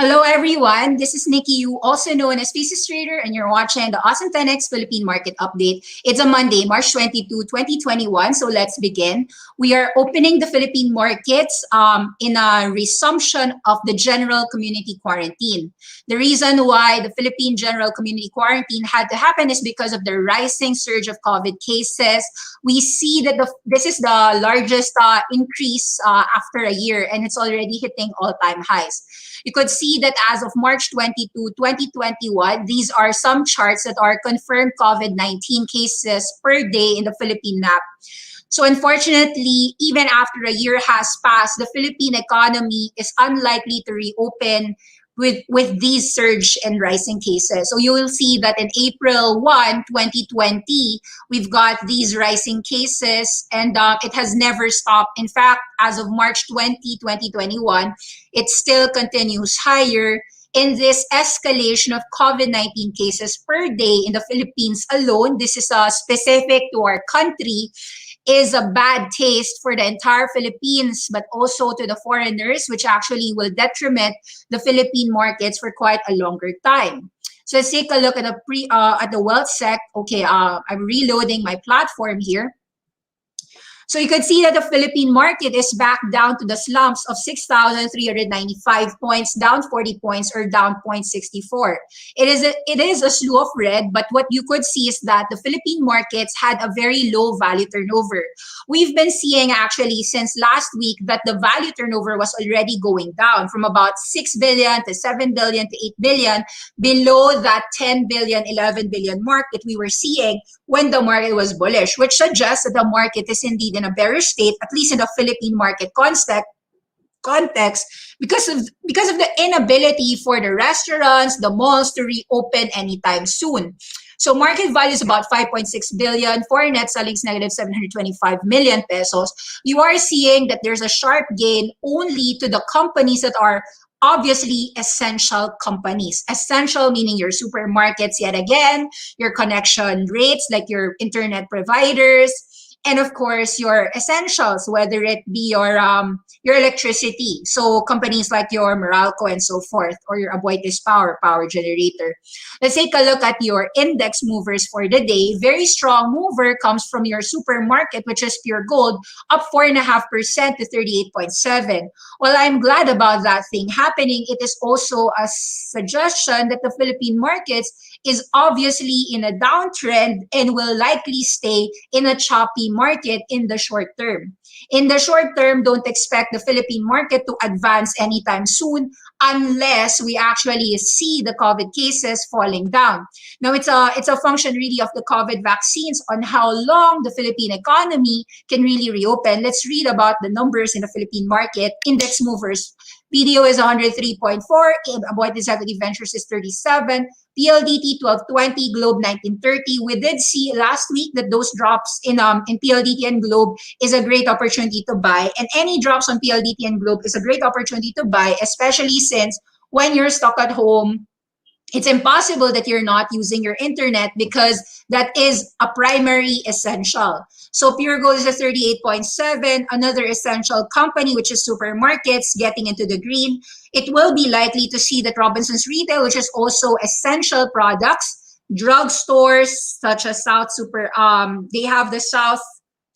Hello, everyone. This is Nikki, you also known as Pieces Trader, and you're watching the Awesome10X Philippine Market Update. It's a Monday, March 22, 2021. So let's begin. We are opening the Philippine markets in a resumption of the general community quarantine. The reason why the Philippine general community quarantine had to happen is because of the rising surge of COVID cases. We see that this is the largest increase after a year, and it's already hitting all-time highs. You could see that as of March 22, 2021, these are some charts that are confirmed COVID-19 cases per day in the Philippine map. So unfortunately, even after a year has passed, the Philippine economy is unlikely to reopen with these surge and rising cases. So you will see that in April 1, 2020, we've got these rising cases, and it has never stopped. In fact, as of March 20, 2021, it still continues higher. In this escalation of COVID-19 cases per day in the Philippines alone, this is specific to our country, is a bad taste for the entire Philippines, but also to the foreigners, which actually will detriment the Philippine markets for quite a longer time. So let's take a look at the wealth sec. Okay, I'm reloading my platform here. So you can see that the Philippine market is back down to the slumps of 6,395 points, down 40 points, or down 0.64. It is a slew of red, but what you could see is that the Philippine markets had a very low value turnover. We've been seeing actually since last week that the value turnover was already going down from about 6 billion to 7 billion to 8 billion, below that 10 billion, 11 billion mark that we were seeing when the market was bullish, which suggests that the market is indeed in a bearish state, at least in the Philippine market context, because of the inability for the restaurants, the malls to reopen anytime soon. So market value is about 5.6 billion. Foreign net selling is negative 725 million pesos. You are seeing that there's a sharp gain only to the companies that are obviously essential companies. Essential meaning your supermarkets, yet again, your connection rates like your internet providers, and of course your essentials, whether it be your electricity. So companies like your Meralco and so forth, or your Aboitiz power generator. Let's take a look at your index movers for the day. Very strong mover comes from your supermarket, which is Pure Gold, up 4.5% to 38.7. Well, I'm glad about that thing happening. It is also a suggestion that the Philippine markets is obviously in a downtrend and will likely stay in a choppy market in the short term. In the short term, don't expect the Philippine market to advance anytime soon unless we actually see the COVID cases falling down. Now, it's a function really of the COVID vaccines on how long the Philippine economy can really reopen. Let's read about the numbers in the Philippine market. Index movers. BDO is 103.4, Aboitiz Equity Ventures is 37, PLDT 1220, Globe 1930. We did see last week that those drops in PLDT and Globe is a great opportunity to buy, and any drops on PLDT and Globe is a great opportunity to buy, especially since when you're stuck at home, it's impossible that you're not using your internet because that is a primary essential. So Pure Gold is a 38.7, another essential company, which is supermarkets, getting into the green. It will be likely to see that Robinson's Retail, which is also essential products, drugstores such as South Super, they have the South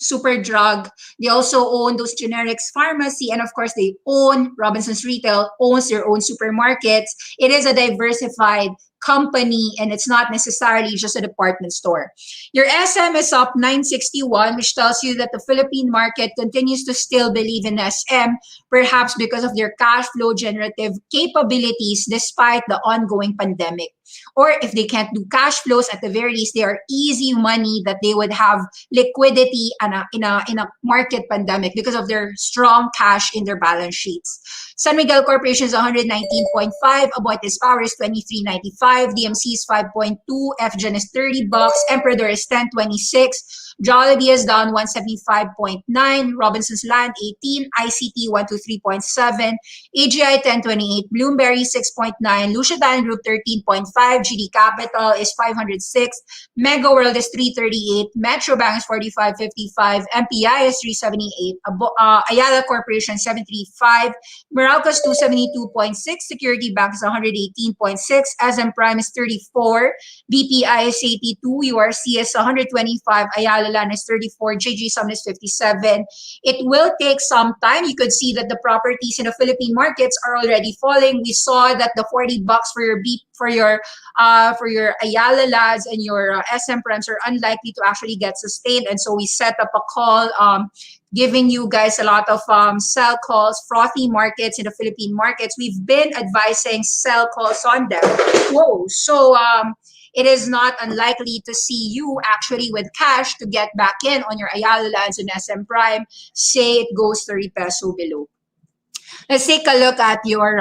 Super Drug. They also own those generics pharmacy, and of course they own Robinson's Retail, owns their own supermarkets. It is a diversified company, and it's not necessarily just a department store. Your SM is up 961, which tells you that the Philippine market continues to still believe in SM, perhaps because of their cash flow generative capabilities despite the ongoing pandemic. Or if they can't do cash flows, at the very least, they are easy money that they would have liquidity in a market pandemic because of their strong cash in their balance sheets. San Miguel Corporation is 119.5, Aboitiz Power is 23.95, DMC is 5.2, FGen is $30, Emperador is 10.26, Jollibee is down 175.9, Robinson's Land 18, ICT 123.7, AGI 1028, Bloomberry 6.9, Lucia Tan Group 13.5, GD Capital is 506, Mega World is 338, Metro Bank is 45.55, MPI is 378, Ayala Corporation 735, Meralco's 272.6, Security Bank is 118.6, SM Prime is 34, BPI is 82, URC is 125, Ayala Land is 34, JG Summit is 57. It will take some time. You could see that the properties in the Philippine markets are already falling. We saw that the $40 for your Ayala Lands and your SM Primes are unlikely to actually get sustained, and so we set up a call giving you guys a lot of sell calls, frothy markets in the Philippine markets. We've been advising sell calls on them. Whoa, so it is not unlikely to see you actually with cash to get back in on your Ayala Lands and SM Prime. Say it goes 30 peso below. Let's take a look at your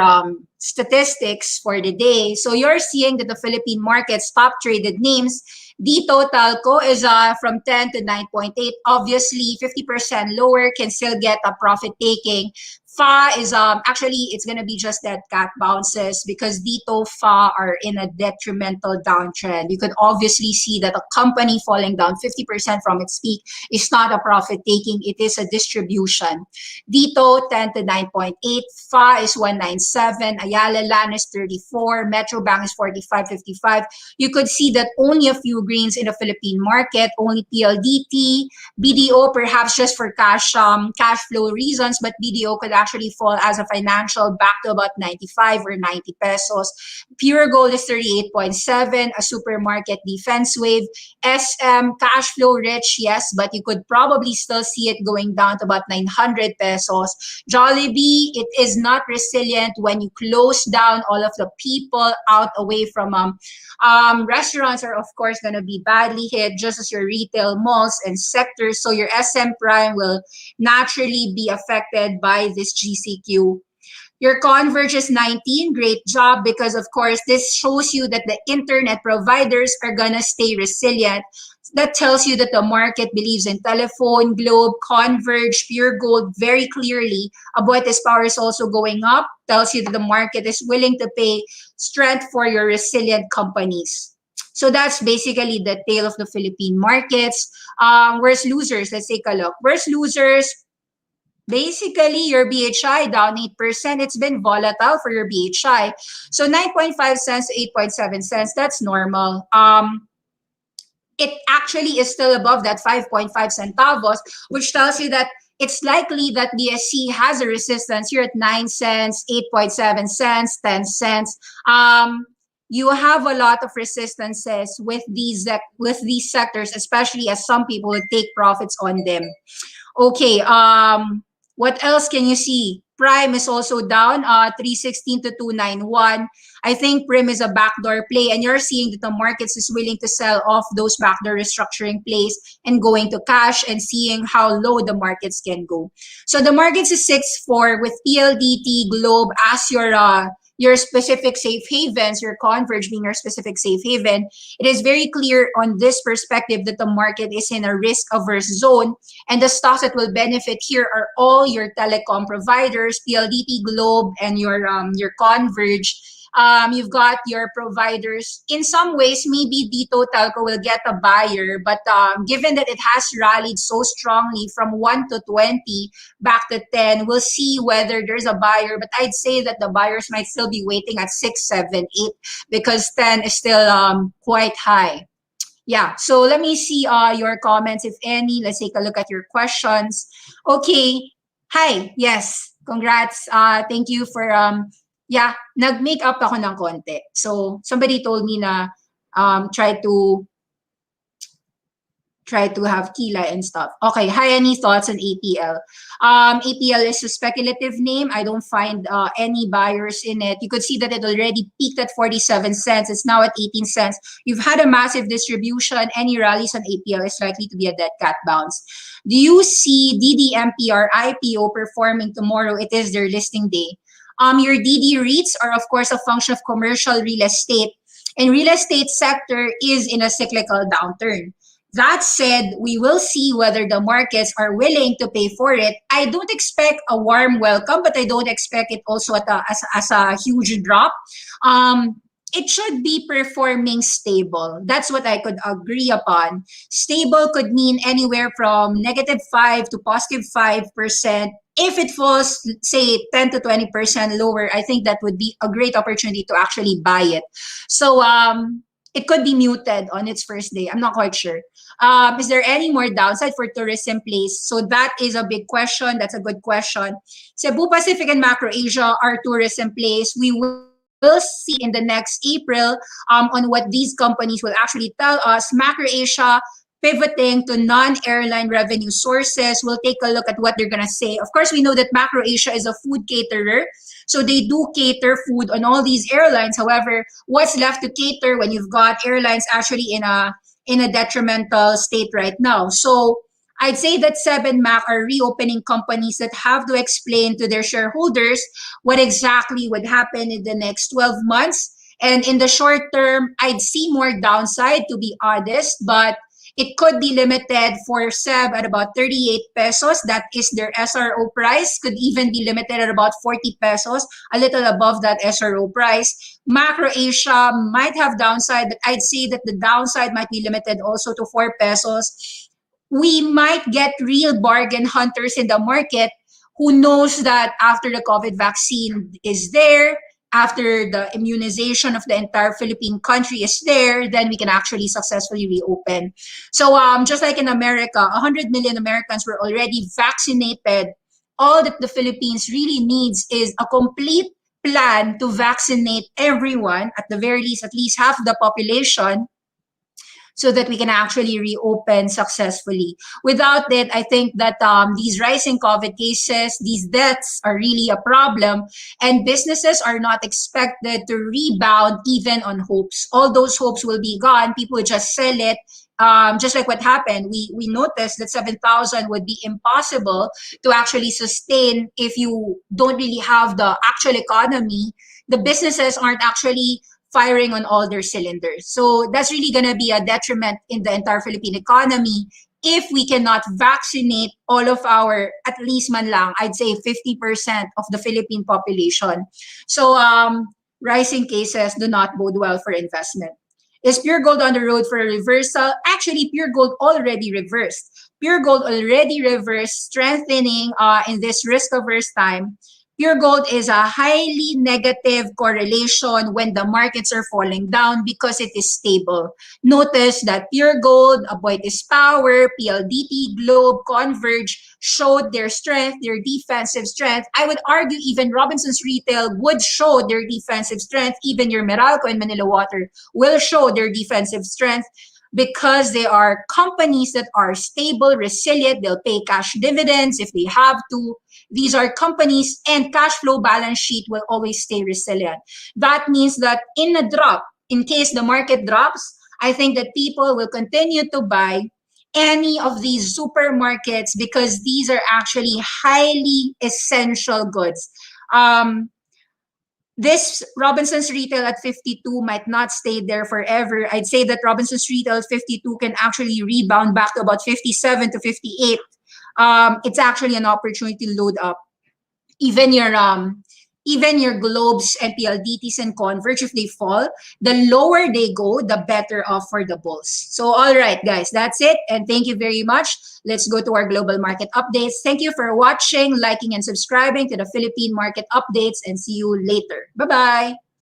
statistics for the day. So you're seeing that the Philippine market's top traded names, Dito Talco is from 10 to 9.8. Obviously, 50% lower can still get a profit taking. FA is actually it's gonna be just that cat bounces because Dito FA are in a detrimental downtrend. You could obviously see that a company falling down 50% from its peak is not a profit taking, it is a distribution. Dito 10 to 9.8, FA is 197, Ayala Land is 34, Metro Bank is 45.55. You could see that only a few greens in the Philippine market, only PLDT, BDO perhaps just for cash flow reasons, but BDO could actually fall as a financial back to about 95 or 90 pesos. Pure Gold is 38.7, a supermarket defense wave. SM, cash flow rich, yes, but you could probably still see it going down to about 900 pesos. Jollibee, it is not resilient when you close down all of the people out away from restaurants are of course going to be badly hit, just as your retail malls and sectors. So your SM Prime will naturally be affected by this GCQ. Your Converge is 19, great job, because of course this shows you that the internet providers are gonna stay resilient. That tells you that the market believes in Telephone, Globe, Converge, Pure Gold very clearly. Aboitiz Power is also going up, tells you that the market is willing to pay strength for your resilient companies. So that's basically the tale of the Philippine markets. Where's losers? Let's take a look. Where's losers? Basically, your BHI down 8%. It's been volatile for your BHI. So 9.5 cents to 8.7 cents, that's normal. It actually is still above that 5.5 centavos, which tells you that it's likely that BSC has a resistance here at 9 cents, 8.7 cents, 10 cents. You have a lot of resistances with these sectors, especially as some people would take profits on them. Okay, what else can you see? Prime is also down 316 to 291. I think Prim is a backdoor play, and you're seeing that the markets is willing to sell off those backdoor restructuring plays and going to cash and seeing how low the markets can go. So the markets is 6-4 with PLDT, Globe as your specific safe havens, your Converge being your specific safe haven. It is very clear on this perspective that the market is in a risk-averse zone, and the stocks that will benefit here are all your telecom providers, PLDT, Globe, and your Converge. You've got your providers. In some ways, maybe Dito Telco will get a buyer, but given that it has rallied so strongly from 1 to 20 back to 10, we'll see whether there's a buyer. But I'd say that the buyers might still be waiting at 6, 7, 8 because 10 is still quite high. Yeah, so let me see your comments, if any. Let's take a look at your questions. Okay. Hi. Yes. Congrats. Thank you for yeah, nag-make up ako ng konti. So somebody told me na try to have Kila and stuff. Okay, hi, any thoughts on APL? APL is a speculative name. I don't find any buyers in it. You could see that it already peaked at 47 cents. It's now at 18 cents. You've had a massive distribution. Any rallies on APL is likely to be a dead cat bounce. Do you see DDMPR IPO performing tomorrow? It is their listing day. Your DD REITs are, of course, a function of commercial real estate. And real estate sector is in a cyclical downturn. That said, we will see whether the markets are willing to pay for it. I don't expect a warm welcome, but I don't expect it also as a huge drop. It should be performing stable. That's what I could agree upon. Stable could mean anywhere from -5 to +5%. If it falls, say 10 to 20% lower, I think that would be a great opportunity to actually buy it. So it could be muted on its first day. I'm not quite sure. Is there any more downside for tourism place? So that is a big question. That's a good question. Cebu Pacific and Macro Asia are tourism place. We will see in the next April on what these companies will actually tell us. Macro Asia pivoting to non-airline revenue sources. We'll take a look at what they're going to say. Of course, we know that Macro Asia is a food caterer. So they do cater food on all these airlines. However, what's left to cater when you've got airlines actually in a detrimental state right now? So I'd say that 7 Mac are reopening companies that have to explain to their shareholders what exactly would happen in the next 12 months. And in the short term, I'd see more downside, to be honest, but it could be limited for SEB at about 38 pesos. That is their SRO price. Could even be limited at about 40 pesos, a little above that SRO price. Macro Asia might have downside, but I'd say that the downside might be limited also to 4 pesos. We might get real bargain hunters in the market who knows that after the COVID vaccine is there, after the immunization of the entire Philippine country is there, then we can actually successfully reopen. So just like in America, 100 million Americans were already vaccinated. All that the Philippines really needs is a complete plan to vaccinate everyone, at the very least, at least half the population, so that we can actually reopen successfully. Without it, I think that these rising COVID cases, these deaths are really a problem, and businesses are not expected to rebound even on hopes. All those hopes will be gone. People will just sell it. Just like what happened, we noticed that 7,000 would be impossible to actually sustain if you don't really have the actual economy. The businesses aren't actually firing on all their cylinders. So that's really going to be a detriment in the entire Philippine economy if we cannot vaccinate all of our, at least man lang, I'd say 50% of the Philippine population. So rising cases do not bode well for investment. Is Pure Gold on the road for a reversal? Actually, Pure Gold already reversed. Pure Gold already reversed, strengthening in this risk-averse time. Pure Gold is a highly negative correlation when the markets are falling down because it is stable. Notice that Pure Gold, Aboitiz Power, PLDT, Globe, Converge showed their strength, their defensive strength. I would argue even Robinson's Retail would show their defensive strength. Even your Meralco and Manila Water will show their defensive strength because they are companies that are stable, resilient. They'll pay cash dividends if they have to. These are companies, and cash flow balance sheet will always stay resilient. That means that in a drop, in case the market drops, I think that people will continue to buy any of these supermarkets because these are actually highly essential goods. This Robinson's Retail at 52 might not stay there forever. I'd say that Robinson's Retail at 52 can actually rebound back to about 57 to 58. It's actually an opportunity to load up. Even your Globes and PLDTs and Converge, if they fall, the lower they go, the better off for the bulls. So all right, guys, that's it. And thank you very much. Let's go to our global market updates. Thank you for watching, liking, and subscribing to the Philippine market updates, and see you later. Bye-bye.